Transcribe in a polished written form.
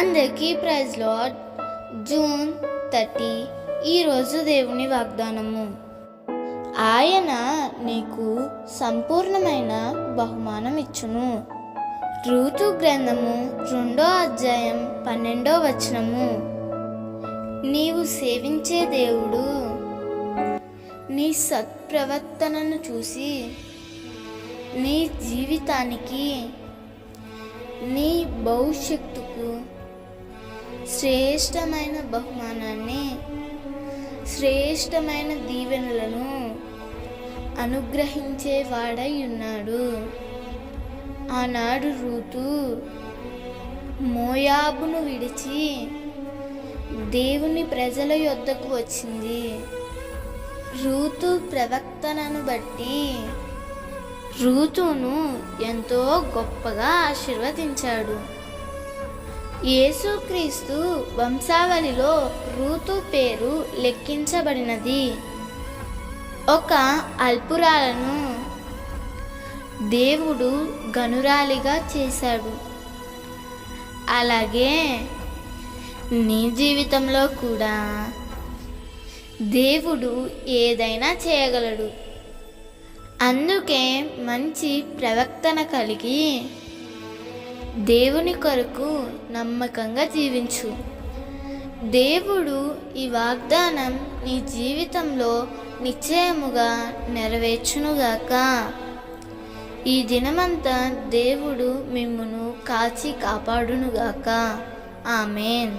అందరికీ praise lord. June 30 ఈరోజు దేవుని వాగ్దానము. ఆయన నీకు సంపూర్ణమైన బహుమానం ఇచ్చును. రూతు గ్రంథము 2వ అధ్యాయం 12వ వచనము. నీవు సేవించే దేవుడు నీ సత్ప్రవర్తనను చూసి నీ జీవితానికి, నీ భవిష్యత్తుకు శ్రేష్టమైన బహుమానాన్ని, శ్రేష్టమైన దీవెనలను అనుగ్రహించేవాడై ఉన్నాడు. ఆనాడు రూతు మోయాబును విడిచి దేవుని ప్రజల యొద్దకు వచ్చింది. రూతు ప్రవర్తనను బట్టి రూతును ఎంతో గొప్పగా ఆశీర్వదించాడు. యేసుక్రీస్తు వంశావళిలో రూతు పేరు లెక్కించబడినది. ఒక అల్పురాలను దేవుడు గనురాలిగా చేశాడు. అలాగే నీ జీవితంలో కూడా దేవుడు ఏదైనా చేయగలడు. అందుకే మంచి ప్రవర్తన కలిగి దేవుని కొరకు నమ్మకంగా జీవించు. దేవుడు ఈ వాగ్దానం నీ జీవితంలో నిశ్చయముగా నెరవేర్చునుగాక. ఈ దినమంతా దేవుడు మిమ్మును కాచి కాపాడునుగాక. ఆమేన్.